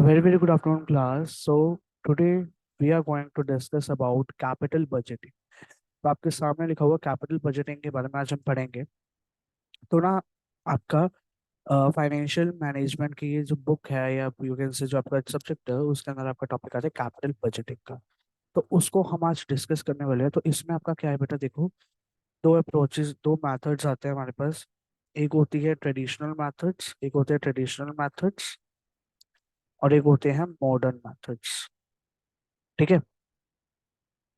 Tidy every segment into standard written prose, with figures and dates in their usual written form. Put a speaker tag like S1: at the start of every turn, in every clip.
S1: Very, very good afternoon, class. So today we are going to discuss about capital budgeting. तो आपके सामने लिखा हुआ कैपिटल बजटिंग के बारे में आज हम पढ़ेंगे। तो ना आपका फाइनेंशियल मैनेजमेंट की ये जो बुक है या यू कैन से जो आपका सब्जेक्ट है उसके अंदर आपका टॉपिक आता है कैपिटल बजटिंग का। तो उसको हम आज डिस्कस करने वाले हैं। तो इसमें आपका क्या है बेटा, देखो दो अप्रोचेस, दो मेथड्स आते हैं हमारे पास। एक होती है ट्रेडिशनल मेथड्स, एक होते हैं ट्रेडिशनल मेथड्स और एक होते हैं मॉडर्न मेथड्स। ठीक है।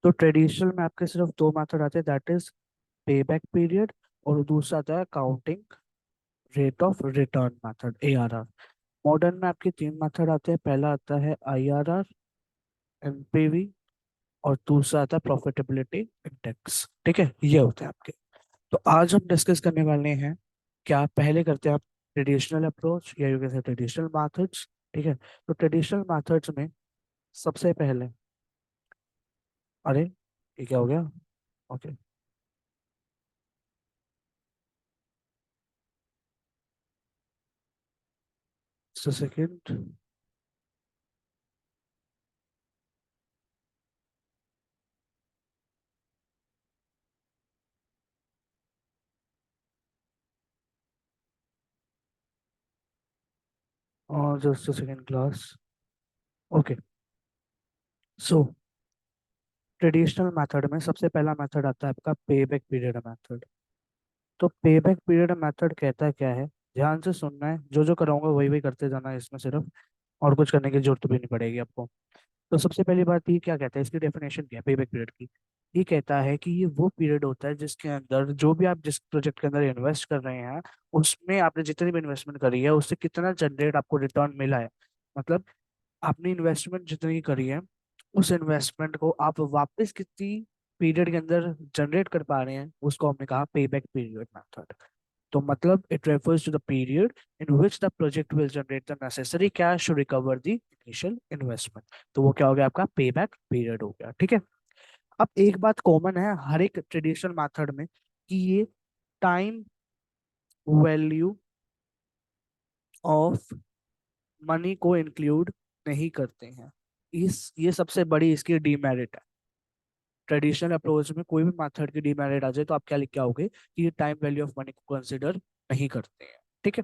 S1: तो ट्रेडिशनल में आपके सिर्फ दो मेथड आते हैं, दैट इज पे बैक पीरियड और दूसरा आता है counting rate of return method, ARR। Modern में आपके तीन मेथड आते हैं, पहला आता है IRR, NPV और दूसरा आता है प्रॉफिटेबिलिटी इंडेक्स। ठीक है, ये होते हैं आपके। तो आज हम डिस्कस करने वाले हैं, क्या पहले करते हैं आप ट्रेडिशनल अप्रोच या you can say traditional methods. ठीक है। तो ट्रेडिशनल मेथड्स में सबसे पहले, अरे ये क्या हो गया, ओके सेकेंड। और जस्ट सेकेंड क्लास, ओके। सो ट्रेडिशनल मेथड में सबसे पहला मेथड आता है आपका पे बैक पीरियड मेथड। तो पे बैक पीरियड मेथड कहता है क्या है, ध्यान से सुनना है, जो जो कराऊंगा वही वही करते जाना है इसमें सिर्फ, और कुछ करने की जरूरत भी नहीं पड़ेगी आपको। तो सबसे पहली बात ये क्या कहता है, इसकी डेफिनेशन क्या है पे बैक पीरियड की। ये कहता है कि ये वो पीरियड होता है जिसके अंदर जो भी आप जिस प्रोजेक्ट के अंदर इन्वेस्ट कर रहे हैं उसमें आपने जितनी भी इन्वेस्टमेंट करी है उससे कितना जनरेट आपको रिटर्न मिला है। मतलब आपने इन्वेस्टमेंट जितनी करी है उस इन्वेस्टमेंट को आप वापस कितनी पीरियड के अंदर जनरेट कर पा रहे हैं, उसको हमने कहा पे बैक पीरियड मेथड। तो मतलब it refers to the period in which the project will generate the necessary cash to recover the initial investment. तो वो क्या हो गया, आपका पे बैक पीरियड हो गया। ठीक है। अब एक बात कॉमन है हर एक ट्रेडिशनल मेथड में कि ये टाइम वैल्यू ऑफ मनी को इंक्लूड नहीं करते हैं। इस ये सबसे बड़ी इसकी डीमेरिट है। ट्रेडिशनल अप्रोच में कोई भी मेथड की डीमेरिट आ जाए तो आप क्या लिख के आओगे कि ये टाइम वैल्यू ऑफ मनी को कंसिडर नहीं करते हैं। ठीक है।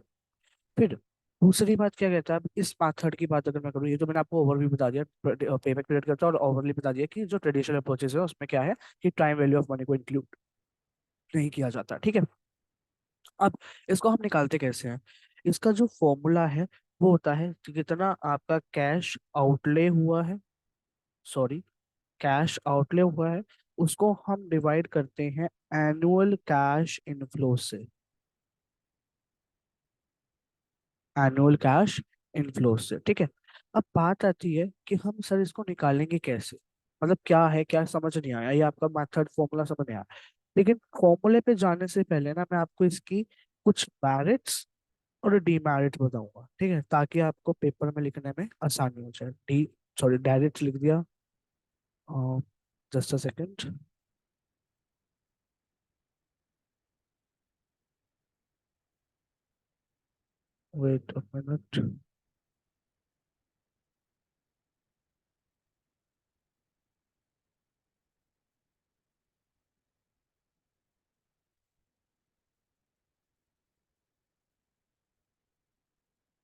S1: फिर दूसरी बात क्या कहता है, अब इस मेथड की बात अगर मैं करूँ, ये तो मैंने आपको ओवरव्यू बता दिया पेबैक पीरियड करता है, और ओवरली बता दिया कि जो ट्रेडिशनल अप्रोचेस है उसमें क्या है कि टाइम वैल्यू ऑफ मनी को इंक्लूड नहीं किया जाता। ठीक है। अब इसको हम निकालते कैसे हैं, इसका जो फॉर्मूला है वो होता है कि कितना आपका कैश आउटले हुआ है, सॉरी कैश आउटले हुआ है, उसको हम डिवाइड करते हैं एनुअल कैश इनफ्लो से। एनुअल कैश इनफ्लो से, ठीक है। अब बात आती है कि हम सर इसको निकालेंगे कैसे, मतलब क्या है, क्या समझ नहीं आया, ये आपका मेथड फॉर्मूला समझ नहीं आया। लेकिन फॉर्मूले पे जाने से पहले ना मैं आपको इसकी कुछ मेरिट्स और डीमेरिट्स बताऊंगा, ठीक है, ताकि आपको पेपर में लिखने में आसानी हो जाए। डी सॉरी डायरेक्ट लिख दिया, just a second, wait a minute.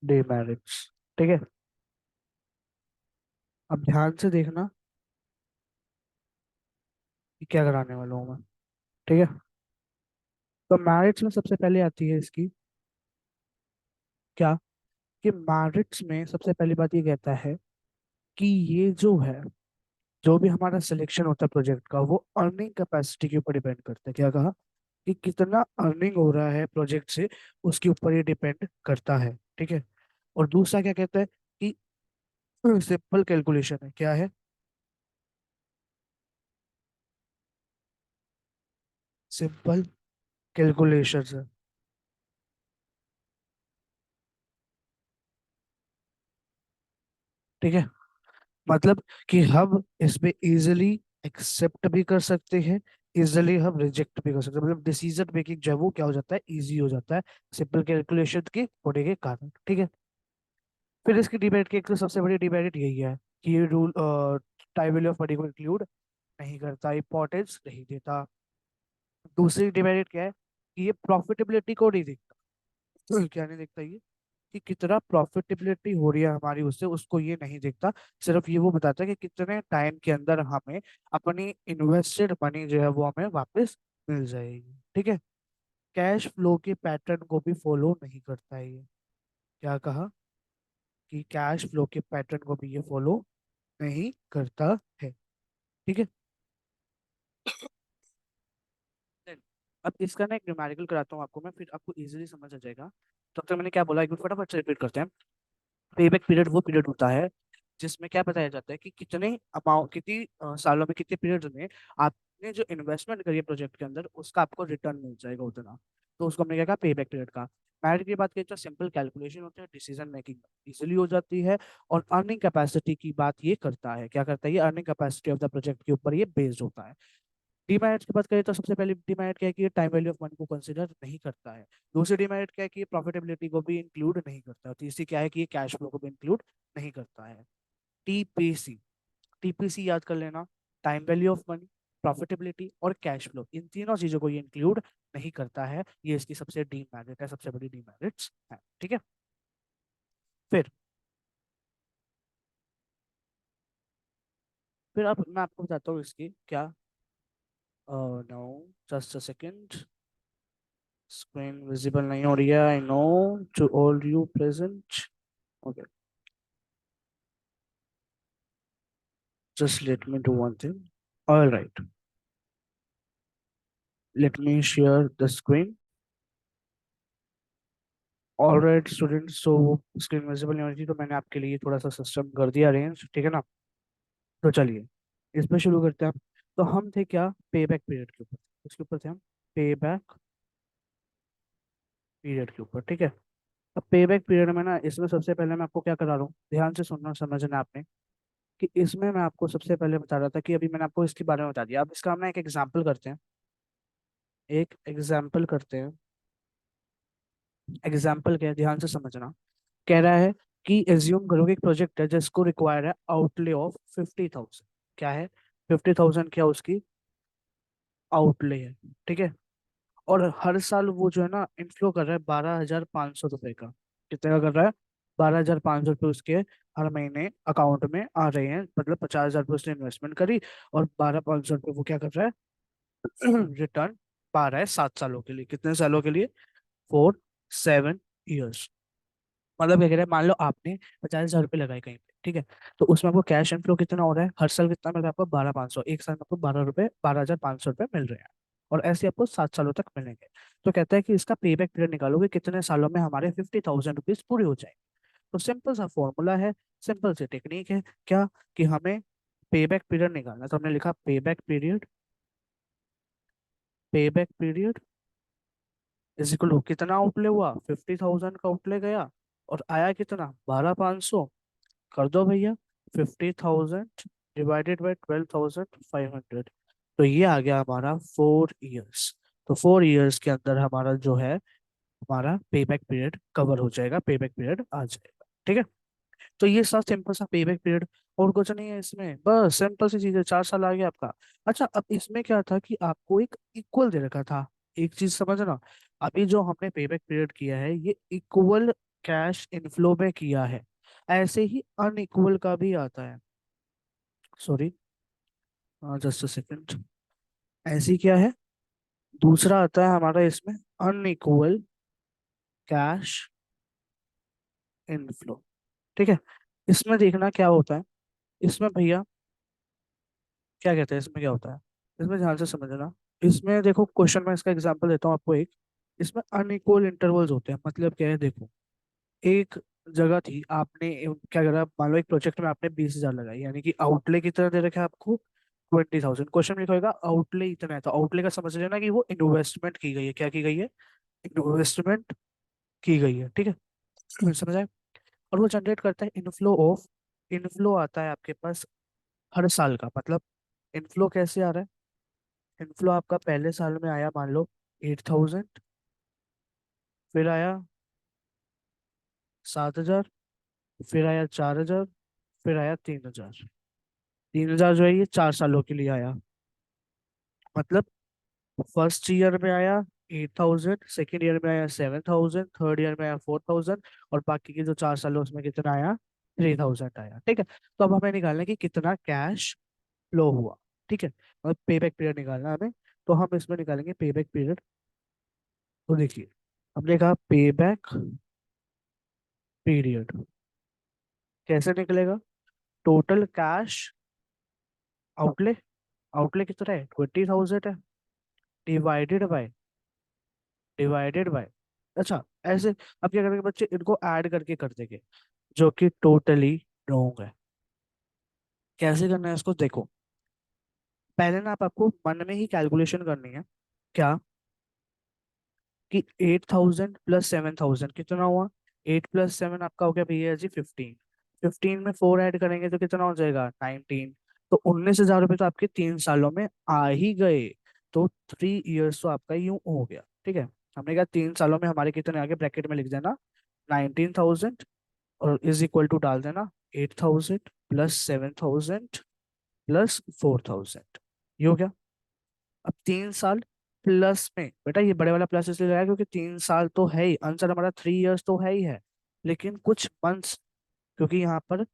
S1: Demerits, ठीक है। अब ध्यान से देखना कि क्या कराने वाला हूँ मैं। ठीक है। तो मैरिट्स में सबसे पहले आती है इसकी क्या, कि मैरिट्स में सबसे पहली बात ये कहता है कि ये जो है, जो भी हमारा सिलेक्शन होता है प्रोजेक्ट का वो अर्निंग कैपेसिटी के ऊपर डिपेंड करता है। क्या कहा कि कितना अर्निंग हो रहा है प्रोजेक्ट से, उसके ऊपर ये डिपेंड करता है। ठीक है। और दूसरा क्या कहता है कि सिंपल कैलकुलेशन है, क्या है, सिंपल कैलकुलेशन है। ठीक है। मतलब कि हम इसमें इजिली एक्सेप्ट भी कर सकते हैं, इजिली हम रिजेक्ट भी कर सकते हैं, मतलब डिसीजन मेकिंग जो है वो क्या हो जाता है, इजी हो जाता है सिंपल कैलकुलेशन के होने के कारण। ठीक है। फिर इसकी डिबेट की एक तो सबसे बड़ी डिबेट यही है कि ये rule time value of money को इंक्लूड नहीं करता, इंपॉर्टेंस नहीं देता। दूसरी डिमेरिट क्या है कि ये प्रॉफिटेबिलिटी को नहीं देखता। तो क्या नहीं देखता ये कि कितना प्रॉफिटेबिलिटी हो रही है हमारी उससे, उसको ये नहीं देखता। सिर्फ ये वो बताता है कि कितने टाइम के अंदर हमें अपनी इन्वेस्टेड मनी जो है वो हमें वापस मिल जाएगी। ठीक है। कैश फ्लो के पैटर्न को भी फॉलो नहीं करता है ये। क्या कहा कि कैश फ्लो के पैटर्न को भी ये फॉलो नहीं करता है। ठीक है। Then, अब इसका ना एक न्यूमेरिकल कराता हूँ आपको मैं, फिर आपको इजीली समझ आ जाएगा। तब तक मैंने क्या बोला एक बार फटाफट से रिपीट करते हैं। पेबैक पीरियड वो पीरियड होता है जिसमें क्या बताया जाता है कि कितने अमाउंट, कितनी सालों में, कितने पीरियड में आपने जो इन्वेस्टमेंट करी है प्रोजेक्ट के अंदर उसका आपको रिटर्न मिल जाएगा उतना। तो उसको हमने क्या कहा, पेबैक पीरियड का। मैरिट की बात करें तो सिंपल कैलकुलेशन होता है, डिसीजन मेकिंग इजिली हो जाती है। और अर्निंग कैपेसिटी की बात ये करता है, क्या करता है ये, earning capacity of the project के ऊपर ये बेस्ड होता है। डीमेरिट की बात करें तो सबसे पहले डीमेरिट क्या है कि ये टाइम वैल्यू ऑफ मनी को कंसिडर नहीं करता है। दूसरी डीमेरिट क्या है कि ये प्रॉफिटेबिलिटी को भी इंक्लूड नहीं करता है। तीसरी क्या है कि ये कैश फ्लो को भी इंक्लूड नहीं करता है। टीपीसी, टीपीसी याद कर लेना, time value of money, profitability और कैश फ्लो, इन तीनों चीजों को ये इंक्लूड नहीं करता है। ये इसकी सबसे डीमेरिट है, सबसे बड़ी डीमेरिट्स है। ठीक है। फिर फिर अब मैं आपको बताता हूँ इसकी क्या। No, just a second, screen visible नहीं हो रही है, I know, to all you present. Okay, just let me do one thing. All right, let me share the screen. All right students, so screen visible नहीं हो रही थी तो मैंने आपके लिए थोड़ा सा सिस्टम कर दिया अरेंज, ठीक है ना। तो चलिए इसमें शुरू करते हैं। तो हम थे क्या, पे बैक पीरियड के ऊपर, इसके ऊपर थे हम, पे बैक पीरियड के ऊपर। ठीक है। अब पे बैक पीरियड में ना, इसमें सबसे पहले मैं आपको क्या करा रहा हूँ, ध्यान से सुनना समझना आपने, कि इसमें मैं आपको सबसे पहले बता रहा था कि अभी मैंने आपको इसके बारे में बता दिया। अब इसका हम ना एक एग्जाम्पल करते हैं, एक एग्जाम्पल करते हैं। एग्जाम्पल क्या है, ध्यान से समझना। कह रहा है कि एज्यूम करो कि एक प्रोजेक्ट है जिसको रिक्वायर है आउटले ऑफ 50,000। क्या है, 50,000 क्या उसकी आउटले है। ठीक है। और हर साल वो जो है ना इनफ्लो कर रहा है 12,500 रुपए का। कितने का कर रहा है, 12,500 रुपये उसके हर महीने अकाउंट में आ रहे हैं। मतलब 50,000 रुपये उसने इन्वेस्टमेंट करी और 12,500 रुपये वो क्या कर रहा है रिटर्न पा रहा है 7 सालों के लिए। कितने सालों के लिए, 4 7 ईयर्स। मतलब क्या कह रहे हैं, मान लो आपने 50,000 रुपये लगाए कहीं पे, ठीक है। तो उसमें आपको कैश इनफ्लो कितना हो रहा है, हर साल कितना मिल रहा है आपको, 12,500। एक साल में आपको 12 रुपये, 12,500 रुपये मिल रहे हैं। और ऐसे आपको 7 सालों तक मिलेंगे। तो कहता है कि इसका पे बैक पीरियड निकालोगे कितने सालों में हमारे 50,000 रुपीज पूरे हो जाएंगे। तो सिंपल सा फॉर्मूला है, सिंपल सी टेक्निक है क्या, कि हमें पे बैक पीरियड निकालना है। तो हमने लिखा pay back period, pay back period is equal to कितना आउटले हुआ, 50,000 का आउटले गया और आया कितना, 12,500। कर दो भैया, 50,000 डिवाइडेड बाई 12,500। तो ये आ गया हमारा 4 ईयर्स। तो 4 ईयर्स के अंदर हमारा जो है, हमारा पे बैक पीरियड कवर हो जाएगा, पे बैक पीरियड आ जाएगा। ठीक है। तो ये सब सिंपल सा पे बैक पीरियड, और कुछ नहीं है इसमें, बस सिंपल सी चीज है, 4 साल आ गया आपका। अच्छा, अब इसमें क्या था कि आपको एक इक्वल दे रखा था। एक चीज समझना, अभी जो हमने पे बैक पीरियड किया है ये इक्वल कैश इनफ्लो में किया है। ऐसे ही अनइक्वल का भी आता है, सॉरी, जस्ट अ सेकंड। ऐसी क्या है, दूसरा आता है हमारा इसमें, अनइक्वल कैश इनफ्लो। ठीक है। इसमें देखना क्या होता है, इसमें भैया क्या कहते हैं, इसमें क्या होता है, इसमें ध्यान से समझना। इसमें देखो क्वेश्चन में इसका एग्जांपल देता हूँ आपको एक। इसमें अनइक्वल इंटरवल्स होते हैं, मतलब क्या है देखो, एक जगह थी, आपने क्या करा, मान लो एक प्रोजेक्ट में आपने 20,000 लगाई, यानी कि आउटले कितना दे रखा है आपको, 20,000। क्वेश्चन में लिखा आउटले इतना है, तो आउटले का समझ लेना कि वो इन्वेस्टमेंट की गई है। क्या की गई है, इन्वेस्टमेंट की गई है। ठीक है समझ आए। और वो जनरेट करता है इनफ्लो ऑफ, इनफ्लो आता है आपके पास हर साल का। मतलब इनफ्लो कैसे आ रहा है, इनफ्लो आपका पहले साल में आया मान लो 8,000, फिर आया 7,000, फिर आया 4,000, फिर आया 3,000। 3,000 जो है ये 4 सालों के लिए आया। मतलब फर्स्ट ईयर में आया 8,000, सेकेंड ईयर में आया 7,000, थर्ड ईयर में आया 4,000, और बाकी के जो 4 साल है उसमें कितना आया, 3,000 आया। ठीक है, तो अब हमें निकालना है कि कितना कैश फ्लो हुआ। ठीक है, मतलब पे बैक पीरियड निकालना है हमें। तो हम इसमें निकालेंगे पे बैक पीरियड। तो देखिए, हमने कहा पे बैक पीरियड कैसे निकलेगा। टोटल कैश आउटले, आउटले कितना है, 20,000 है, डिवाइडेड बाय, डिवाइडेड बाय, अच्छा ऐसे। अब क्या करेंगे बच्चे, इनको ऐड करके कर देंगे, जो कि टोटली रॉन्ग है। कैसे करना है इसको देखो। पहले ना आपको मन में ही कैलकुलेशन करनी है, क्या, कि 8,000 प्लस 7,000 कितना हुआ। 8 + 7 आपका हो गया भैया जी 15। 15 में 4 ऐड करेंगे तो कितना हो जाएगा, 19। तो 19,000 रुपये तो आपके 3 सालों में आ ही गए। तो 3 इयर्स तो आपका यूं हो गया। ठीक है, हमने कहा 3 सालों में हमारे कितने आगे, ब्रैकेट में लिख देना 19,000, और इज इक्वल टू डाल देना 8,000 प्लस 7,000 प्लस 4,000। ये हो गया। अब 3 साल प्लस में, बेटा ये बड़े वाला प्लस इसलिए लगाया क्योंकि 3 साल तो है ही, आंसर हमारा 3 इयर्स तो है ही है, लेकिन कुछ मंथ्स, क्योंकि यहाँ पर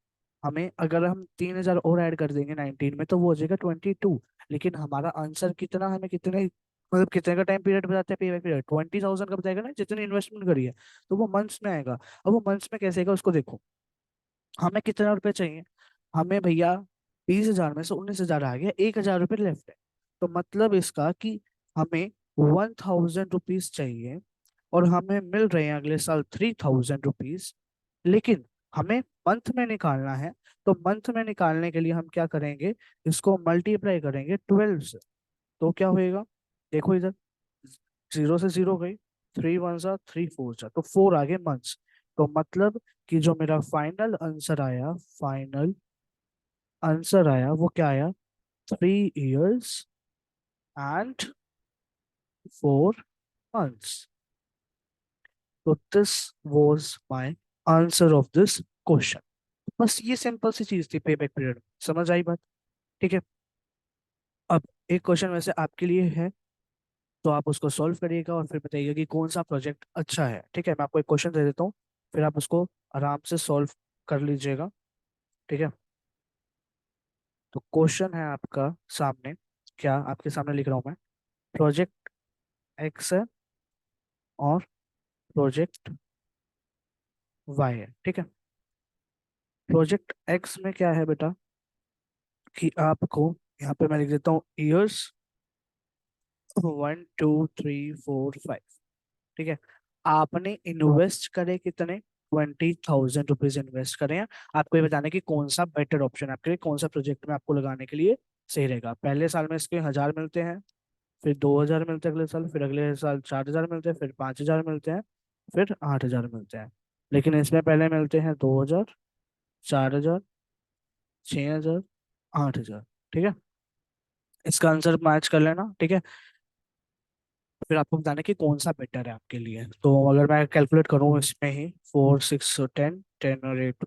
S1: हमें अगर हम 3,000 और ऐड कर देंगे 19 में तो वो हो जाएगा 22। लेकिन हमारा आंसर कितना, हमें कितने, मतलब कितने का टाइम पीरियड बताते हैं, पे बैक पीरियड 20,000 का बताएगा ना, जितनी इन्वेस्टमेंट करी है। तो वो मंथ्स में आएगा। अब वो मंथ्स में कैसे आएगा उसको देखो। हमें कितना रुपए चाहिए, हमें भैया 20,000 में से 19,000 आ गया, 1,000 रुपये लेफ्ट है। तो मतलब इसका कि हमें 1,000 रुपीज चाहिए, और हमें मिल रहे हैं अगले साल 3,000 रुपीज। लेकिन हमें मंथ में निकालना है। तो मंथ में निकालने के लिए हम क्या करेंगे, इसको मल्टीप्लाई करेंगे 12 से। तो क्या होएगा, देखो इधर, जीरो से जीरो गई, 3 × 1 = 3, 4 × 4 तो 4 आगे मंथ्स। तो मतलब कि जो मेरा फाइनल आंसर आया, फाइनल आंसर आया वो क्या आया, 3 इयर्स एंड 4 मंथ्स। तो this was my answer of this question. बस ये सिंपल सी चीज थी पे बैक पीरियड, समझ आई बात। ठीक है, अब एक क्वेश्चन वैसे आपके लिए है, तो आप उसको सॉल्व करिएगा और फिर बताइएगा कि कौन सा प्रोजेक्ट अच्छा है। ठीक है, मैं आपको एक क्वेश्चन दे देता हूँ, फिर आप उसको आराम से सॉल्व कर लीजिएगा। ठीक है, तो क्वेश्चन है आपका सामने, क्या आपके सामने लिख रहा हूँ मैं, प्रोजेक्ट एक्स है और प्रोजेक्ट वाई है। ठीक है, प्रोजेक्ट एक्स में क्या है बेटा, कि आपको यहाँ पे मैं लिख देता हूँ ईयर्स 1 2 3 4 5। ठीक है, आपने इन्वेस्ट करे कितने, 20,000 रुपीज इन्वेस्ट करें हैं। आपको ये बताना है कि कौन सा बेटर ऑप्शन है आपके लिए, कौन सा प्रोजेक्ट में आपको लगाने के लिए सही रहेगा। पहले साल में इसके 1,000 मिलते हैं, फिर 2,000 मिलते हैं अगले साल, फिर अगले साल 4,000 मिलते हैं, फिर 5,000 मिलते हैं, फिर 8,000 मिलते हैं। लेकिन इसमें पहले मिलते हैं 2,000, 4,000, 6,000, 8,000। ठीक है, इसका आंसर मैच कर लेना। ठीक है, फिर आपको बताना कि कौन सा बेटर है आपके लिए। तो अगर मैं कैलकुलेट करूँ इसमें ही, 4 6 10, 10 और 8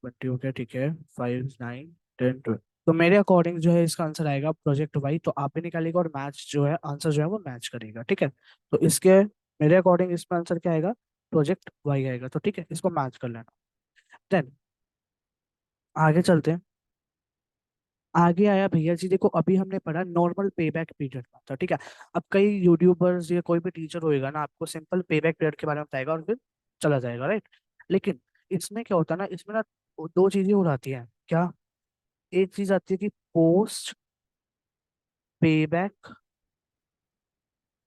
S1: 20 हो गया। ठीक है, 5 9 10 12, तो मेरे अकॉर्डिंग जो है इसका आंसर आएगा प्रोजेक्ट वाई। तो आप भी निकालिएगा और मैच जो है, आंसर जो है वो मैच करेगा। ठीक है, तो इसके मेरे अकॉर्डिंग इसमें आंसर क्या आएगा, प्रोजेक्ट वाई आएगा। तो ठीक है, इसको मैच कर लेना। देन आगे चलते हैं। आगे आया भैया जी, देखो अभी हमने पढ़ा नॉर्मल पे बैक पीरियड का था। ठीक है, अब कई यूट्यूबर्स या कोई भी टीचर होएगा ना, आपको सिंपल पे बैक पीरियड के बारे में बताएगा और फिर चला जाएगा, राइट। लेकिन इसमें क्या होता है ना, इसमें ना दो चीजें हो जाती हैं क्या। एक चीज आती है कि पोस्ट पे बैक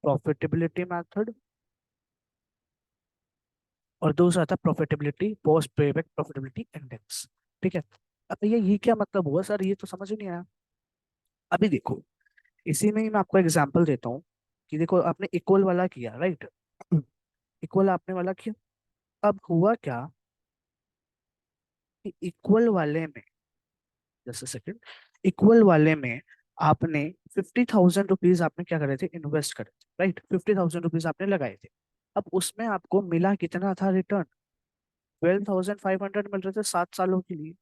S1: प्रॉफिटेबिलिटी मेथड, और दूसरा आता है प्रॉफिटेबिलिटी पोस्ट पे बैक प्रॉफिटेबिलिटी इंडेक्स। ठीक है, अब भैया ये क्या मतलब हुआ सर, ये तो समझ ही नहीं आया। अभी देखो, इसी में ही मैं आपको एग्जांपल देता हूँ, कि देखो आपने इक्वल वाला किया, राइट, इक्वल आपने वाला किया। अब हुआ क्या कि इक्वल वाले में, जस्ट सेकंड, इक्वल वाले में आपने 50,000 रुपीज आपने क्या करे थे, इन्वेस्ट करे थे, राइट, 50,000 रुपीज आपने लगाए थे। अब उसमें आपको मिला कितना था रिटर्न, 12,500 मिल रहे थे 7 सालों के लिए,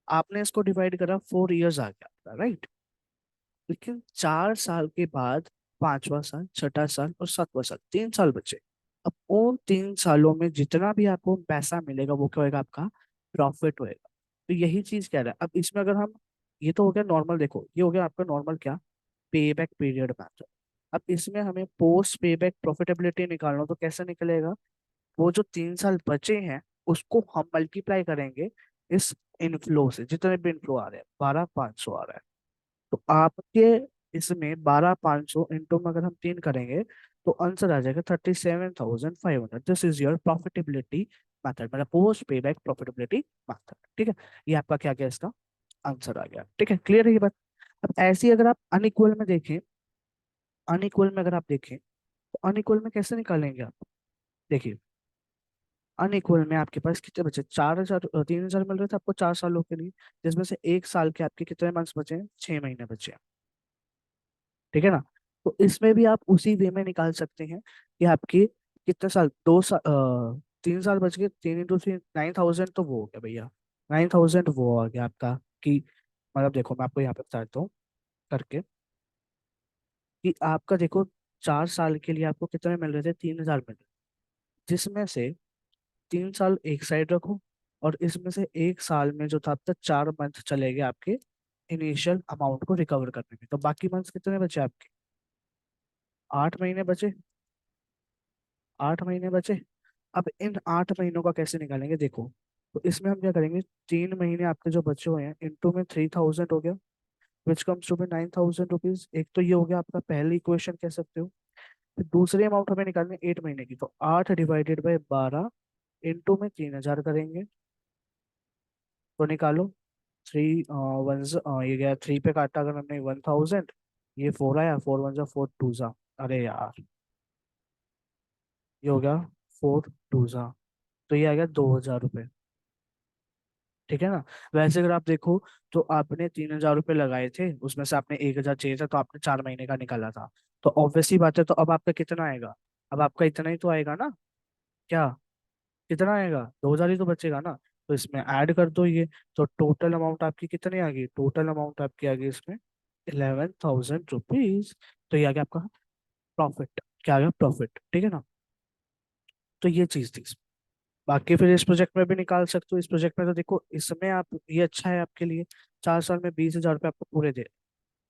S1: आपने इसको डिवाइड करा, 4 इयर्स आ गया, राइट। लेकिन 4 साल के बाद पांचवा साल, छठा साल और सातवां साल, 3 साल बचे। अब उन 3 सालों में जितना भी आपको पैसा मिलेगा वो क्या होगा, आपका प्रॉफिट होएगा। तो यही चीज कह रहा है। अब इसमें अगर हम, ये तो हो गया नॉर्मल, देखो ये हो गया आपका नॉर्मल क्या, पे बैक पीरियड मैथड। अब इसमें हमें पोस्ट पे बैक प्रॉफिटेबिलिटी निकालना हो, तो कैसे निकलेगा, वो जो 3 साल बचे हैं उसको हम मल्टीप्लाई करेंगे इस इनफ्लो से, जितने भी इनफ्लो आ रहे हैं, 12,500 आ रहा है। तो आपके इसमें 12,500 इंटू में अगर हम 3 करेंगे तो आंसर आ जाएगा 37,500। This is your profitability method, मतलब पोस्ट पे बैक प्रॉफिटेबिलिटी मैथड। ठीक है, ये आपका क्या गया, इसका आंसर आ गया। ठीक है, क्लियर है ये बात। अब ऐसी अगर आप अनइक्वल में देखें, अनइक्वल में अगर आप देखें तो अनइक्वल में कैसे निकालेंगे आप, देखिए अनइक्वल में आपके पास कितने बचे, 4,000, 3,000 मिल रहे थे आपको 4 सालों के लिए, जिसमें से 1 साल के आपके कितने मंथ्स बचे हैं, 6 महीने बचे हैं। ठीक है ना। तो इसमें भी आप उसी वे में निकाल सकते हैं कि आपके कितने साल, 2 साल, 3 साल बच गए, 3 इंटू 3, 9,000, तो वो हो गया भैया, 9,000 वो आ गया आपका। कि मतलब देखो मैं आपको यहाँ पे बताता हूँ करके, कि आपका देखो 4 साल के लिए आपको कितने मिल रहे थे, 3,000 मिल रहे, जिसमें से 3 साल एक साइड रखो, और इसमें से 1 साल में जो था अब तक 4 मंथ चले गए आपके इनिशियल अमाउंट को रिकवर करने में, तो बाकी मंथ्स कितने बचे आपके, 8 महीने बचे, 8 महीने बचे। अब इन 8 महीनों का कैसे निकालेंगे, देखो तो इसमें हम क्या करेंगे, 3 महीने आपके जो बचे हुए हैं इनटू में 3,000 हो गया, which comes to be 9,000 rupees. एक तो ये हो गया आपका पहली इक्वेशन कह सकते हो। फिर दूसरी अमाउंट हमें निकालनी है 8 महीने की, तो 8 डिवाइडेड बाय 12 इंटू में 3,000 करेंगे, तो निकालो। थ्री वन, ये गया 3 पे काटा अगर हमने 1,000, ये 4 आया, 4 1 जा 4 2 जा, अरे यार ये हो गया 4 2 जा, तो ये आ गया 2,000 रुपये। ठीक है ना। वैसे अगर आप देखो तो आपने 3,000 रुपये लगाए थे, उसमें से आपने 1,000 चाहिए था, तो आपने 4 महीने का निकाला था, तो ऑब्वियसली बात है, तो अब आपका कितना आएगा, अब आपका इतना ही तो आएगा ना, क्या, कितना आएगा, 2,000 ही तो बचेगा ना। तो इसमें ऐड कर दो ये, तो टोटल अमाउंट आपकी कितनी आ गई, टोटल अमाउंट आपकी आ गई इसमें 11,000 रुपीज। तो ये आ गया आपका प्रॉफिट, क्या आ गया, प्रॉफिट। ठीक है ना। तो ये चीज थी। बाकी फिर इस प्रोजेक्ट में भी निकाल सकते हो, इस प्रोजेक्ट में तो देखो इसमें आप, ये अच्छा है आपके लिए, 4 साल में 20,000 रुपये आपको पूरे दे।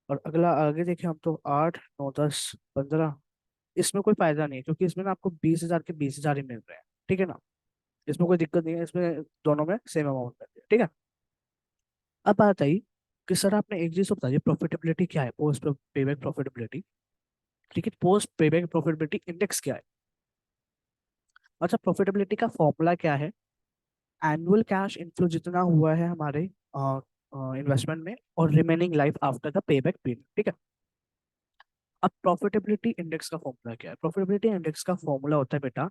S1: और अगला आगे देखें हम, तो 8 9 10 15, इसमें कोई फायदा नहीं है, क्योंकि इसमें ना आपको 20,000 के 20,000 ही मिल रहे हैं। ठीक है ना, इसमें कोई दिक्कत नहीं है, इसमें दोनों में सेम अमाउंट मिल रही है। ठीक है। अब बात आई कि सर आपने एक चीज तो बताइए, प्रॉफिटेबिलिटी क्या है, पोस्ट पेबैक प्रॉफिटेबिलिटी। ठीक है, पोस्ट पेबैक प्रॉफिटेबिलिटी इंडेक्स क्या है। अच्छा, प्रॉफिटेबिलिटी का फॉर्मूला क्या है, एनुअल कैश इनफ्लो जितना हुआ है हमारे इन्वेस्टमेंट में, और remaining life after the pay back period. ठीक है। अब प्रॉफिटेबिलिटी इंडेक्स का फॉर्मूला क्या है, प्रॉफिटेबिलिटी इंडेक्स का फॉर्मूला होता है बेटा,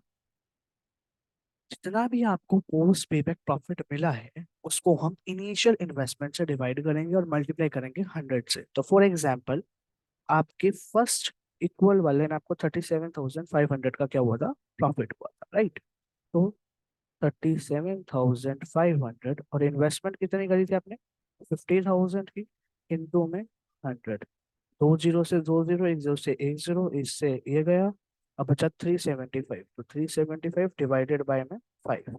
S1: जितना भी आपको पोस्ट पे बैक प्रॉफिट मिला है उसको हम इनिशियल इन्वेस्टमेंट से डिवाइड करेंगे और मल्टीप्लाई करेंगे 100 से। तो फॉर एग्जाम्पल, आपके फर्स्ट इक्वल वाले में आपको 37,500 का क्या हुआ था, प्रॉफिट हुआ था, राइट। तो 37,500, और इन्वेस्टमेंट कितनी करी थी आपने, 50,000 की, इंटू में 100, 2 जीरो से 2 जीरो, 1 जीरो से 1 जीरो, इससे ये गया, अब बचा 375, तो 375 डिवाइडेड बाय में 5,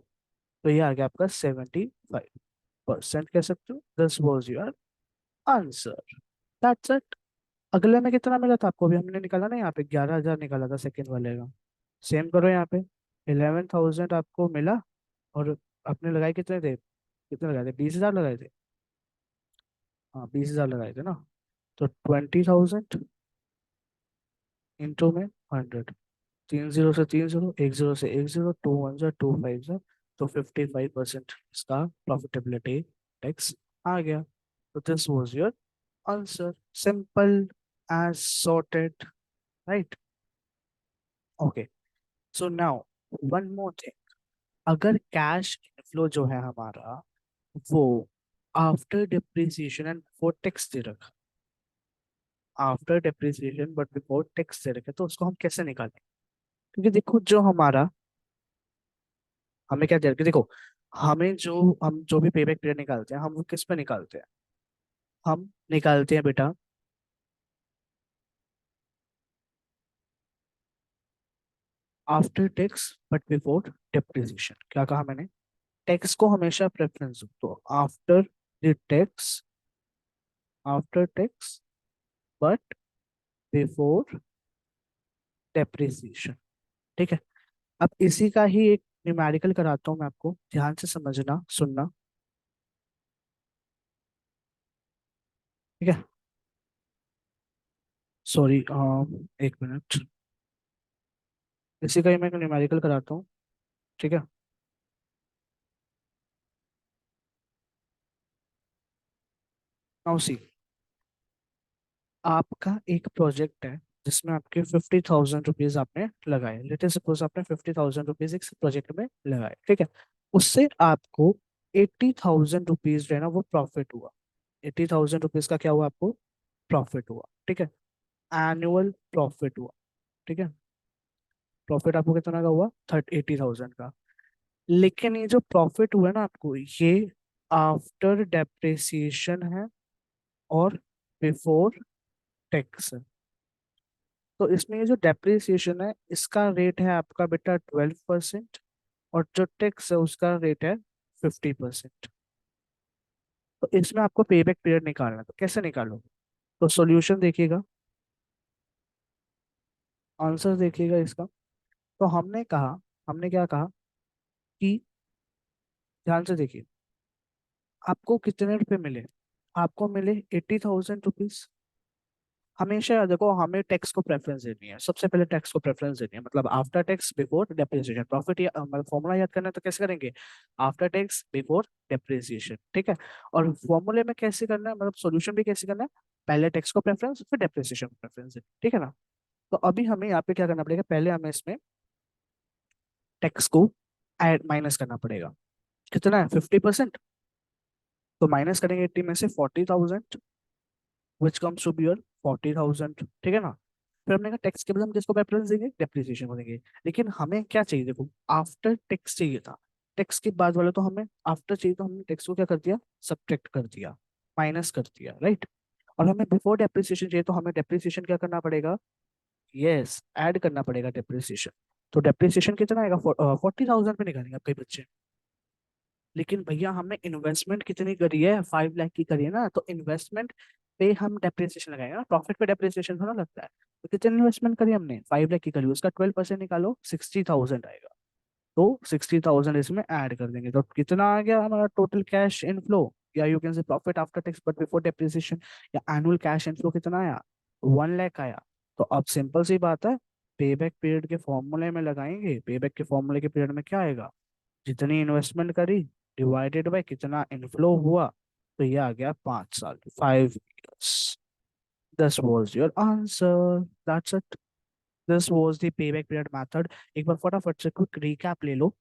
S1: तो ये आ गया आपका 75% कह सकते हो। This was your answer, that's it. अगले में कितना मिला था आपको, अभी हमने निकाला ना यहाँ पे 11,000 निकाला था सेकंड वाले का, सेम करो यहाँ पे, 11,000 आपको मिला, और आपने लगाए कितने थे, कितने लगाए थे, 20,000 लगाए थे, हाँ 20,000 लगाए थे ना। तो 20,000 इंटू में 100, 3 जीरो से 3 जीरो, 1 जीरो से 1 जीरो, 2 1 जा 2 5 जा, तो 55% इसका प्रॉफिटेबिलिटी टैक्स आ गया। तो this was your answer, simple as sorted, right. Okay, so now one more thing, अगर कैश इनफ्लो जो है हमारा वो after depreciation and before tax दे रखा, after depreciation but before tax दे रखा, तो उसको हम कैसे निकालें, क्योंकि देखो जो हमारा, हमें क्या दे रखा, देखो हम जो भी पे बैक पीरियड निकालते हैं, हम वो किस पे निकालते हैं? हम निकालते हैं बेटा after tax but before depreciation. क्या कहा मैंने? टैक्स को हमेशा प्रेफरेंस दो, तो after the tax, after tax but before depreciation. ठीक है। अब इसी का ही एक न्यूमेरिकल कराता हूँ मैं आपको, ध्यान से समझना सुनना। ठीक है। सॉरी, एक मिनट। इसी का ही मैं न्यूमेरिकल कराता हूँ। ठीक है। नाउ सी, आपका एक प्रोजेक्ट है जिसमें आपके 50,000 रुपीज आपने लगाए। लेट सपोज आपने 50,000 रुपीज एक प्रोजेक्ट में लगाए। ठीक है। उससे आपको 80,000 रुपीज जो है ना वो प्रॉफिट हुआ। 80,000 रुपीज का क्या हुआ आपको? प्रॉफिट हुआ। ठीक है। एनुअल प्रॉफिट हुआ। ठीक है। प्रॉफिट आपको कितना का हुआ? 80,000 का। लेकिन ये जो प्रॉफिट हुआ है ना आपको, ये आफ्टर डेप्रिसिएशन है और बिफोर टैक्स है। तो इसमें ये जो डेप्रिसिएशन है इसका रेट है आपका बेटा 12%, और जो टैक्स है उसका रेट है 50%। तो इसमें आपको पे बैक पीरियड निकालना है, तो कैसे निकालोगे? तो सॉल्यूशन देखिएगा, आंसर देखिएगा इसका। तो हमने क्या कहा कि ध्यान से देखिए, आपको कितने रुपए मिले? आपको मिले 80,000 रुपीज। हमेशा याद रखो, हमें टैक्स को प्रेफरेंस देनी है, सबसे पहले टैक्स को प्रेफरेंस देनी है, मतलब after tax before depreciation. Profit या मतलब फॉर्मूला याद करना है तो कैसे करेंगे? After tax before depreciation. ठीक है। और फॉर्मूले में कैसे करना है, मतलब सॉल्यूशन भी कैसे करना है? पहले टैक्स को प्रेफरेंस, फिर डेप्रिसिएशन को प्रेफरेंस। ठीक है ना? तो अभी हमें यहाँ पे क्या करना पड़ेगा? पहले हमें इसमें टैक्स को ऐड माइनस करना पड़ेगा। कितना है? 50%। तो माइनस करेंगे 80 में से 40,000, which comes to be your 40,000। ठीक है ना? फिर हमने कहा टैक्स के बदले हम किसको प्रेफरेंस देंगे? डेप्रिसिएशन को देंगे। लेकिन हमें क्या चाहिए? देखो, आफ्टर टैक्स चाहिए था। टैक्स के बाद वाला तो हमें आफ्टर चाहिए, तो हमने टैक्स को क्या कर दिया? सब्ट्रैक्ट कर दिया, माइनस कर दिया, राइट। और हमें बिफोर डेप्रिसिएशन चाहिए, तो हमें डेप्रिसिएशन क्या करना पड़ेगा? यस, ऐड करना पड़ेगा डेप्रिसिएशन। तो डेप्रिसिएशन कितना आएगा? 40,000 पे निकालेंगे आप कई बच्चे। लेकिन भैया हमने इन्वेस्टमेंट कितनी करी है? 5 लाख की करी है ना, तो इन्वेस्टमेंट पे हम डेप्रिसिएशन लगाएंगे ना, प्रॉफिट पे डेप्रिसिएशन थोड़ा लगता है। तो कितनी इन्वेस्टमेंट करी हमने? 5 लाख की करी, उसका 12% निकालो, 60,000 आएगा। तो 60,000 इसमें ऐड कर देंगे, तो कितना आ गया हमारा टोटल कैश इनफ्लो? या you can say profit after tax but before depreciation, या एनुअल कैश इनफ्लो कितना आया? 1 लाख आया। तो अब सिंपल सी बात है, पे बैक पीरियड के फॉर्मूले में लगाएंगे। पे बैक के फॉर्मूले के पीरियड में क्या आएगा? जितनी इन्वेस्टमेंट करी डिवाइडेड बाय कितना इनफ्लो हुआ, तो ये आ गया 5 साल, 5 years। This was your answer, that's it. This was the pay back period method. एक बार फटाफट से क्विक रिकैप ले लो,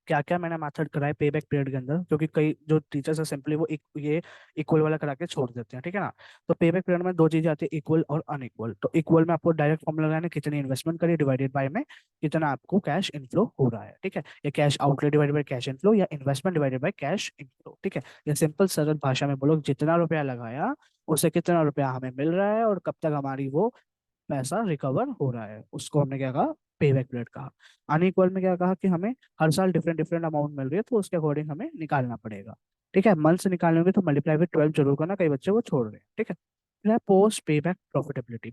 S1: क्या क्या मैंने मेथड कराए पे बैक पीरियड के अंदर, क्योंकि कई जो टीचर्स है सिंपली वो ये इक्वल वाला करा के छोड़ देते हैं। ठीक है ना? तो पे बैक पीरियड में दो चीजें आती है, इक्वल और अनइक्वल। तो इक्वल में आपको डायरेक्ट फॉर्मूला लगाना है, कितनी इन्वेस्टमेंट करिए डिवाइडेड बाय में कितना आपको कैश इनफ्लो हो रहा है। ठीक है? या cash outlay divided by cash inflow, या investment divided by cash inflow. ठीक है? या सिंपल सरल भाषा में बोलो, जितना रुपया लगाया उससे कितना रुपया हमें मिल रहा है, और कब तक हमारी वो पैसा रिकवर हो रहा है, उसको हमने क्या कहा? पे बैक पीरियड कहा। अनइक्वल में क्या कहा कि हमें हर साल डिफरेंट डिफरेंट अमाउंट मिल रही है, तो उसके अकॉर्डिंग हमें निकालना पड़ेगा। ठीक है? मंथ से निकालने होंगे तो मल्टीप्लाई विद 12 जरूर करना, कई बच्चे वो छोड़ रहे हैं। ठीक है? फिर है पोस्ट पे बैक प्रॉफिटेबिलिटी।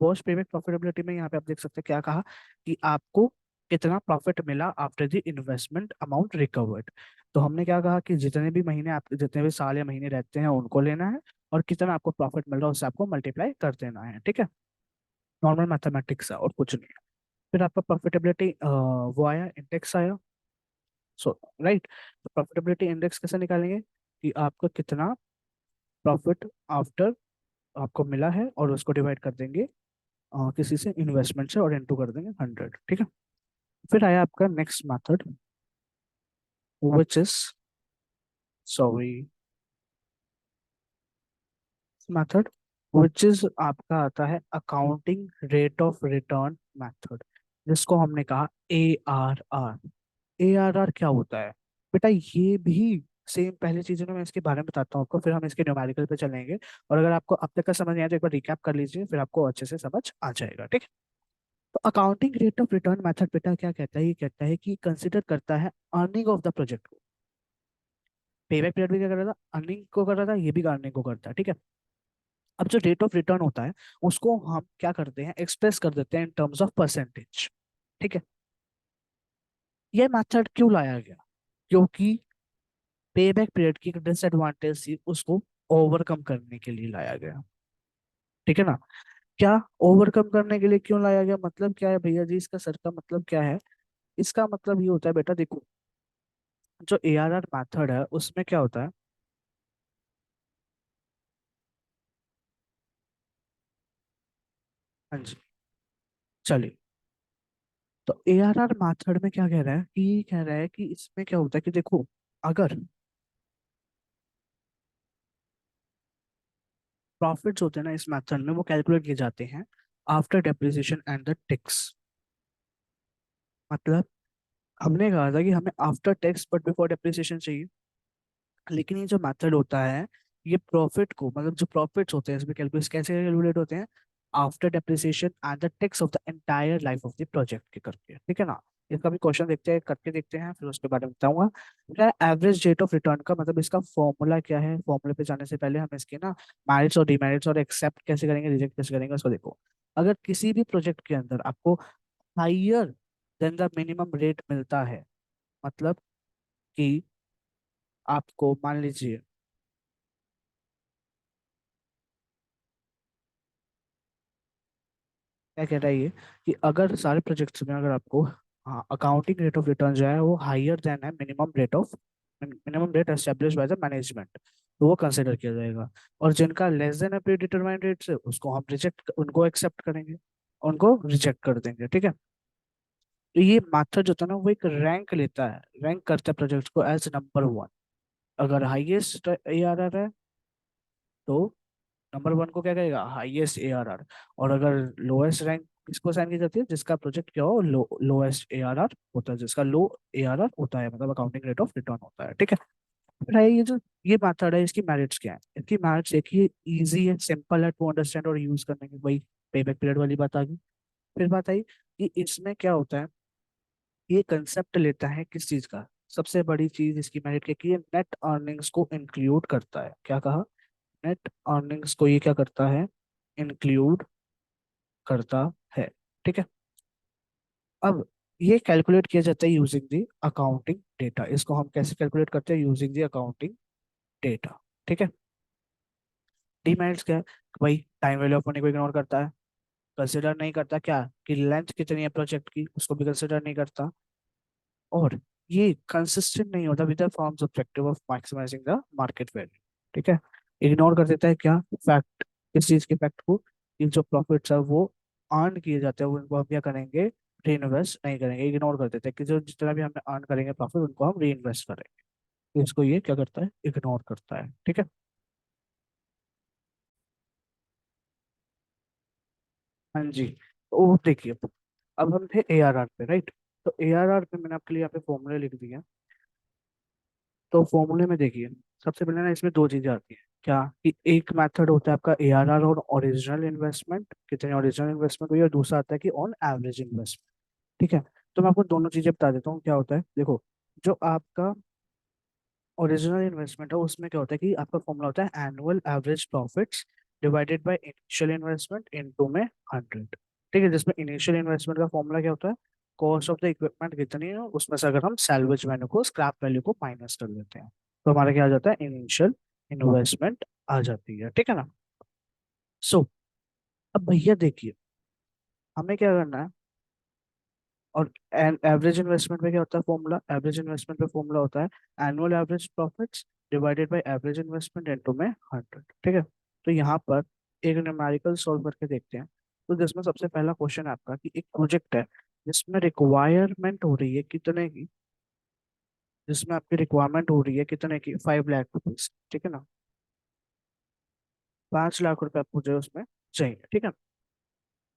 S1: पोस्ट पे बैक प्रॉफिटेबिलिटी में यहाँ पे आप देख सकते हैं क्या कहा कि आपको कितना प्रॉफिट मिला after the investment amount recovered. तो हमने क्या कहा कि जितने भी महीने आप, जितने भी साल या महीने रहते हैं उनको लेना है, और कितना आपको प्रॉफिट मिल रहा है उससे आपको मल्टीप्लाई कर देना है। ठीक है? नॉर्मल मैथमेटिक्स है और कुछ नहीं है। फिर आपका प्रॉफिटेबिलिटी वो आया, इंडेक्स आया। सो राइट, तो प्रॉफिटेबिलिटी इंडेक्स कैसे निकालेंगे कि आपका कितना प्रॉफिट आफ्टर आपको मिला है, और उसको डिवाइड कर देंगे किसी से इन्वेस्टमेंट से, और इनटू कर देंगे 100। ठीक है? फिर आया आपका next method, which is, sorry, method which is आपका आता है accounting rate of return method, जिसको हमने कहा ARR। ARR क्या होता है? बेटा ये भी सेम पहले चीजों में मैं इसके बारे में बताता हूँ आपको, फिर हम इसके न्यूमेरिकल पे चलेंगे। और अगर आपको अब तक का समझ नहीं आया तो एक बार रिकैप कर लीजिए, फिर आपको अच्छे से समझ आ जाएगा, ठीक है। तो accounting rate of return method बेटा क्या कहता है, ये कहता है कि कंसिडर करता है अर्निंग ऑफ द प्रोजेक्ट को। पेबैक पीरियड भी क्या कर रहा था, अर्निंग को कर रहा था, ये भी अर्निंग को करता है, ठीक है। अब जो रेट ऑफ रिटर्न होता है उसको हम क्या करते हैं, एक्सप्रेस कर देते हैं इन टर्म्स ऑफ परसेंटेज, ठीक है। ये मेथड क्यों लाया गया, क्योंकि पेबैक पीरियड की एक डिसएडवांटेज थी, उसको ओवरकम करने के लिए लाया गया, ठीक है ना। क्या ओवरकम करने के लिए क्यों लाया गया, मतलब क्या है भैया जी, इसका सर का मतलब क्या है। इसका मतलब ये होता है बेटा, देखो जो ARR मेथड है उसमें क्या होता है। हाँ जी, चलिए। तो ARR मेथड में क्या कह रहा है, कि कह रहा है कि इसमें क्या होता है कि देखो, अगर प्रॉफिट्स होते हैं ना इस मेथड में, वो कैलकुलेट किए जाते हैं after depreciation and the tax. मतलब हमने कहा था कि हमें after tax but before depreciation चाहिए, लेकिन ये जो मेथड होता है ये प्रॉफिट को, मतलब जो प्रॉफिट्स होते हैं इसमें कैलकुलेट कैसे कैलकुलेट होते हैं, after depreciation and the tax of the entire life of the project के करके, ठीक है ना। इसका भी क्वेश्चन देखते हैं, करके देखते हैं, फिर उसके बारे में बताऊंगा। क्या एवरेज रेट ऑफ रिटर्न का मतलब, इसका फॉर्मूला क्या है, फॉर्मूले पे जाने से पहले हम इसके ना मेरिट्स और डिमेरिट्स और एक्सेप्ट कैसे करेंगे, रिजेक्ट कैसे करेंगे उसको देखो। अगर किसी भी प्रोजेक्ट के अंदर आपको higher than the minimum rate मिलता है, मतलब कि आपको मान लीजिए, क्या कह रहा है ये, कि अगर सारे प्रोजेक्ट्स में अगर आपको, हाँ, अकाउंटिंग रेट ऑफ रिटर्न जो है वो हायर देन है minimum rate establish by the management, तो वो कंसिडर किया जाएगा। और जिनका लेस देन है प्री डिटरमाइंड रेट से, उसको हम रिजेक्ट, उनको एक्सेप्ट करेंगे, उनको रिजेक्ट कर देंगे, ठीक है। तो ये मेथड जो था ना वो एक रैंक लेता है, रैंक करता है प्रोजेक्ट को एज नंबर वन। अगर हाईएस्ट ARR है तो नंबर वन को क्या करेगा, हाईएस्ट ARR। और अगर लोएस्ट रैंक किसको असाइन की जाती है, जिसका प्रोजेक्ट क्या हो लोएस्ट ARR होता है, जिसका लो ARR होता है, मतलब अकाउंटिंग रेट ऑफ रिटर्न होता है, ठीक है। फिर है ये जो ये मेथड है, इसकी मेरिट्स क्या है, इसकी मेरिट्स एक ही, इजी है, सिंपल है टू अंडरस्टैंड और यूज करने की, वही पेबैक पीरियड वाली बात आ गई। फिर बात आई कि इसमें क्या होता है, ये कंसेप्ट लेता है किस चीज का, सबसे बड़ी चीज इसकी मेरिट की, कि ये नेट अर्निंग्स को इंक्लूड करता है, क्या कहा, नेट अर्निंग्स को ये क्या करता है, इंक्लूड करता है, ठीक है। अब ये कैलकुलेट किया जाता है यूजिंग द अकाउंटिंग डेटा, इसको हम कैसे कैलकुलेट करते हैं, यूजिंग द अकाउंटिंग डेटा, ठीक है। डीमेरिट्स क्या है, भाई टाइम वैल्यू ऑफ मनी को इग्नोर करता है, कंसिडर नहीं करता क्या, कि लेंथ कितनी है प्रोजेक्ट की, उसको भी कंसिडर नहीं करता। और ये कंसिस्टेंट नहीं होता with the forms objective of maximising the market value, ठीक है। इग्नोर कर देता है क्या, फैक्ट, किस चीज के फैक्ट को, कि जो प्रॉफिट्स है वो अर्न किए जाते हैं, वो उनको हम क्या करेंगे, री इन्वेस्ट नहीं करेंगे, इग्नोर कर देते हैं कि जो जितना भी हमें अर्न करेंगे प्रॉफिट, उनको हम री इन्वेस्ट करेंगे। तो इसको ये क्या करता है, इग्नोर करता है, ठीक है। हाँ जी, तो वो देखिए, अब हम थे ARR पे, राइट। तो ARR पे मैंने आपके लिए यहाँ पे फॉर्मूले लिख दिए हैं। तो फॉर्मूले में देखिए, सबसे पहले ना इसमें दो चीजें आती हैं, क्या, कि एक मेथड होता है आपका ARR और ओरिजिनल इन्वेस्टमेंट, कितने ओरिजिनल इन्वेस्टमेंट हुई, और दूसरा आता है कि ऑन एवरेज इन्वेस्टमेंट, ठीक है। तो मैं आपको दोनों चीजें बता देता हूँ क्या होता है, देखो। जो आपका ओरिजिनल इन्वेस्टमेंट है उसमें क्या होता है, कि आपका फॉर्मूला होता है annual average profits divided by initial investment into में 100, ठीक है। जिसमें इनिशियल इन्वेस्टमेंट का फॉर्मूला क्या होता है, कॉस्ट ऑफ द इक्विपमेंट कितनी है, उसमें से अगर हम सैल्वेज वैल्यू को, स्क्रैप वैल्यू को माइनस कर देते हैं, तो हमारा क्या आ जाता है, इनिशियल इन्वेस्टमेंट आ जाती है, ठीक है ना। सो अब भैया देखिए, हमें क्या करना है, और एवरेज इन्वेस्टमेंट में क्या होता है फॉर्मूला, एवरेज इन्वेस्टमेंट पे फॉर्मूला होता है annual average profits divided by average investment into में 100, ठीक है। तो यहाँ पर एक न्यूमेरिकल सॉल्व करके देखते हैं। तो जिसमें सबसे पहला क्वेश्चन है आपका, कि एक प्रोजेक्ट है जिसमें रिक्वायरमेंट हो रही है कितने की, जिसमें आपकी रिक्वायरमेंट हो रही है कितने की, 5 लाख रुपीज, ठीक है ना। 5 लाख रुपए आपको जो है उसमें चाहिए, ठीक है।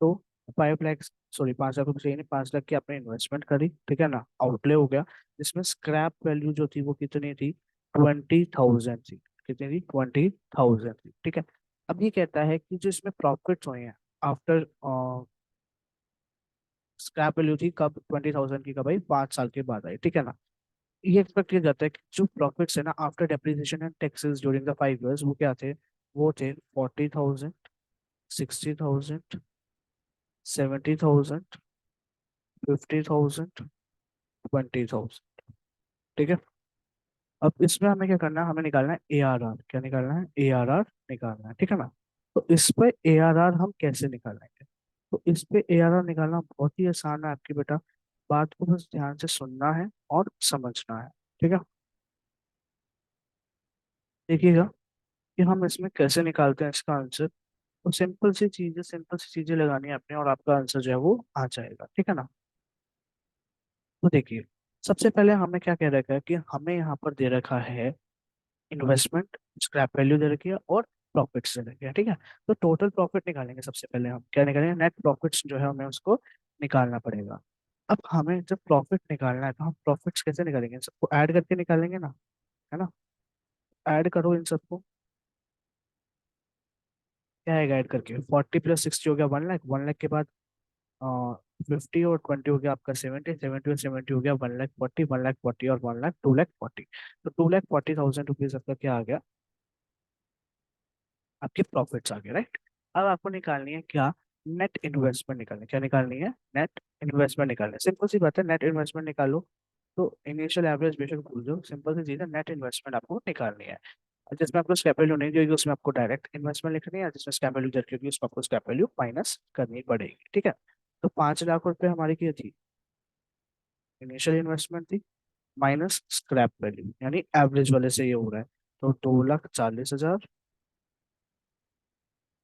S1: तो 5 लाख, सॉरी 5 लाख रुपये चाहिए नहीं, 5 लाख की आपने इन्वेस्टमेंट करी, ठीक है ना, आउटले हो गया। जिसमें स्क्रैप वैल्यू जो थी वो कितनी थी, 20,000 थी। कितनी थी, 20,000 थी, ठीक है। अब ये कहता है कि जो इसमें प्रॉफिट्स हुए हैं आफ्टर स्क्रैप वैल्यू थी कब, 20,000 की, कब आई, 5 साल के बाद आई, ठीक है ना। ये एक्सपेक्ट किया जाता है कि जो प्रॉफिट्स है ना after depreciation and taxes during the 5 years, वो क्या थे, वो थे 40,000, 60,000, 70,000, 50,000, 20,000, ठीक है। अब इसमें हमें क्या करना है, हमें निकालना है ARR। क्या निकालना है, ARR निकालना है, ठीक है ना। तो इस पे ARR हम कैसे निकालेंगे, तो इस पे ARR निकालना बहुत ही आसान है आपकी बेटा। बात को बस ध्यान से सुनना है और समझना है, ठीक है। देखिएगा कि हम इसमें कैसे निकालते हैं इसका आंसर। तो सिंपल सी चीजें लगानी है आपने और आपका आंसर जो है वो आ जाएगा, ठीक है ना। तो देखिए, सबसे पहले हमें क्या कह रखा है कि हमें यहाँ पर दे रखा है इन्वेस्टमेंट, स्क्रैप वैल्यू दे रखी है और प्रॉफिट्स दे रखे हैं, ठीक है। तो टोटल प्रॉफिट निकालेंगे सबसे पहले, हम क्या निकालेंगे, नेट प्रॉफिट्स जो है हमें उसको निकालना पड़ेगा। अब हमें जब प्रॉफिट निकालना है तो हम प्रॉफिट्स कैसे निकालेंगे, सबको ऐड करके निकालेंगे ना, है ना। ऐड करो इन सबको, क्या है ऐड करके, 40 + 60 हो गया 1 लाख, 1 लाख के बाद 50 और 20 हो गया आपका 70, 70 और 70 हो गया 1 लाख 40, 1 लाख 40 और 1 लाख 2 लाख 40। तो 2,40,000 रुपीज आपका क्या आ गया, आपके प्रॉफिट्स आ गए, राइट। अब आपको निकालनी है क्या, नेट इन्वेस्टमेंट निकालनी है। क्या निकालनी है, नेट इन्वेस्टमेंट निकालनी है। सिंपल सी बात है, नेट इन्वेस्टमेंट निकालो। तो इनिशियल एवरेज बेशक भूल जाओ, सिंपल सी चीज है, नेट इन्वेस्टमेंट आपको निकालनी है। और जिसमें आपको स्क्रैप वैल्यू नहीं दी होगी उसमें आपको डायरेक्ट इन्वेस्टमेंट लिखनी है, जिसमें स्क्रैप वैल्यू दे होगी उसमें आपको स्क्रैप वैल्यू माइनस करनी पड़ेगी, ठीक है। तो 5 लाख रुपए हमारी क्या थी, इनिशियल इन्वेस्टमेंट थी, माइनस स्क्रैप वैल्यू, यानी एवरेज वाले से ये हो रहा है। तो 2,40,000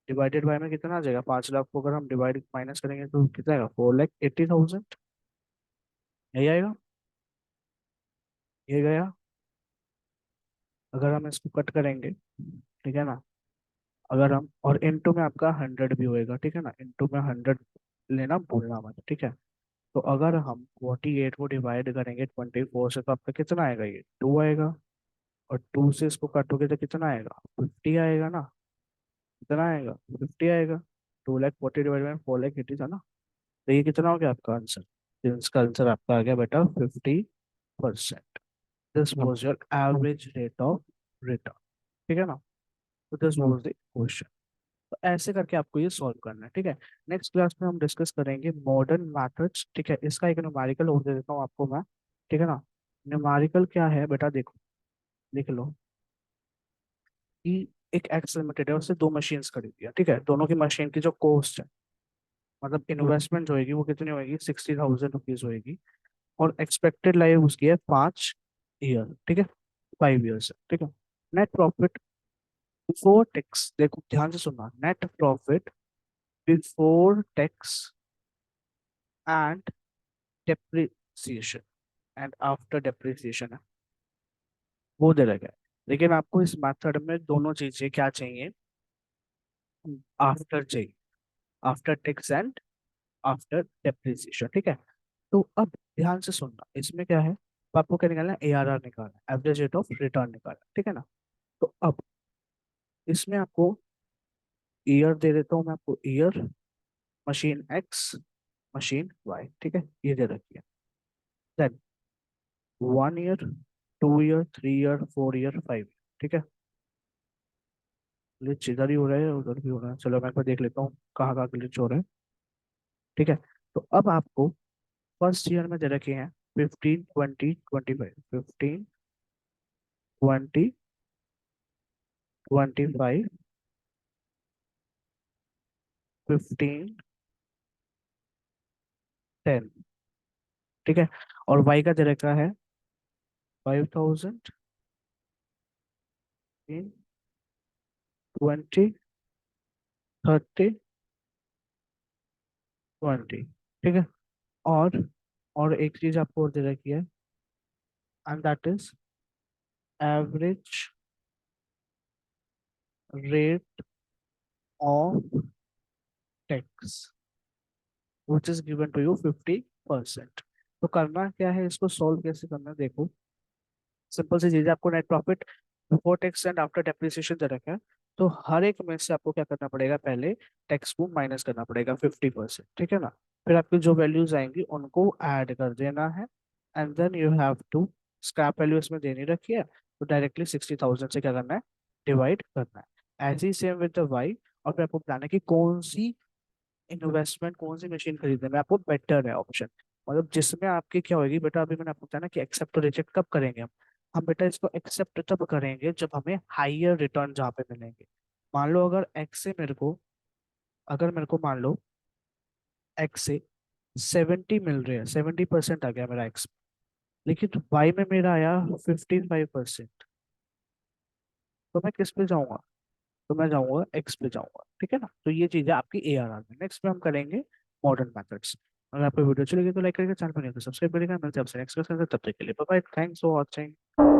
S1: डिवाइडेड बाय में कितना आ जाएगा, 5 लाख को अगर हम डिवाइड माइनस करेंगे तो कितना आएगा, 4,80,000। यही आएगा, ये गया। अगर हम इसको कट करेंगे, ठीक है ना, अगर हम, और इनटू में आपका 100 भी होएगा, ठीक है ना, इनटू में 100 लेना भूलना मत, ठीक है। तो अगर हम 48 को डिवाइड करेंगे 24 से तो आपका कितना आएगा, ये 2 आएगा। और 2 से इसको काटोगे तो कितना आएगा, 50 आएगा ना। कितना आएगा, 50 आएगा। 2,40,000 डिवाइड बाई 4,80,000 था ना। तो ये कितना हो गया आपका आंसर, तो इसका आंसर आपका आ गया बेटा 50%। This was your average rate of return, ठीक है ना। तो दिस वॉज द क्वेश्चन। तो ऐसे करके आपको ये सॉल्व करना है, ठीक है। नेक्स्ट क्लास में हम डिस्कस करेंगे मॉडर्न मैथड्स, ठीक है। इसका एक न्यूमेरिकल और दे देता हूँ आपको मैं, ठीक है ना। न्यूमेरिकल क्या है बेटा, देखो, लिख लो कि एक एक्स लिमिटेड है, उससे 2 मशीन्स खरीदी है, ठीक है। दोनों की मशीन की जो कॉस्ट है, मतलब इन्वेस्टमेंट जो होगी वो कितनी होगी, 60,000 रुपीज होगी। और एक्सपेक्टेड लाइफ उसकी है 5 ईयर, ठीक है, 5 ईयर्स, ठीक है। नेट प्रॉफिट बिफोर टैक्स, देखो ध्यान से सुनना, net profit before tax and depreciation and after depreciation है, वो दे रखा है। लेकिन आपको इस मेथड में दोनों चीजें क्या चाहिए, आफ्टर चाहिए, after tax and after depreciation, ठीक है। तो अब ध्यान से सुनना, इसमें क्या है, तो आपको क्या निकालना है, ARR निकालना है, एवरेज रेट ऑफ रिटर्न निकालना है, ठीक है ना। तो अब इसमें आपको ईयर दे देता हूँ मैं आपको, year, machine X, machine Y, ठीक है, ये दे रखी है। Then 1 year, 2 year, 3 year, 4 year, 5 year, ठीक है। ग्लिच इधर ही हो रहा है उधर भी हो रहा है, चलो मैं एक बार देख लेता हूँ कहाँ कहाँ ग्लिच हो रहा है, ठीक है। तो अब आपको फर्स्ट ईयर में दे रखे हैं 15, 20, 25, 15, 20, 25, 15, 10, ठीक है। और वाई का दे रखा है 5,000, 20, 30, 20, ठीक है। और और एक चीज आपको और दे रखी है, and that is average rate of tax, which is given to you 50%। तो करना क्या है, इसको सॉल्व कैसे करना है, देखो सिंपल सी चीज है, आपको net profit before tax and after depreciation दे रखा है। तो हर एक में से आपको क्या करना पड़ेगा, पहले टैक्स को माइनस करना पड़ेगा 50%, ठीक है ना। फिर आपकी जो वैल्यूज आएंगी उनको ऐड कर देना है, and then you have to scrap value इसमें देनी रखी है, तो डायरेक्टली 60,000 से क्या करना है, डिवाइड करना है। ऐसे ही सेम विद द वाई। और फिर आपको बताना है कि कौन सी इन्वेस्टमेंट, कौन सी मशीन खरीदने में आपको बेटर है ऑप्शन, मतलब जिसमें आपकी क्या होगी बेटा, अभी मैंने आपको बताया ना कि एक्सेप्ट और रिजेक्ट कब करेंगे हम बेटा इसको एक्सेप्ट तब करेंगे जब हमें हाइयर रिटर्न जहाँ पे मिलेंगे। मान लो अगर एक्स से मेरे को, अगर मेरे को मान लो एक्स से 70 मिल रहे हैं, 70% आ गया मेरा एक्स, लेकिन वाई में मेरा आया 55%, तो मैं किस पे जाऊंगा, तो मैं जाऊंगा एक्स पे जाऊंगा, ठीक है ना। तो ये चीज है आपकी ARR में। नेक्स्ट में हम करेंगे मॉडर्न मेथड्स। अगर आपको वीडियो अच्छी लगी तो लाइक करिएगा, चैनल पर नहीं तो सब्सक्राइब करिएगा। मिलते हैं आपसे नेक्स्ट क्लास में, तब तक के लिए bye bye, thanks for watching.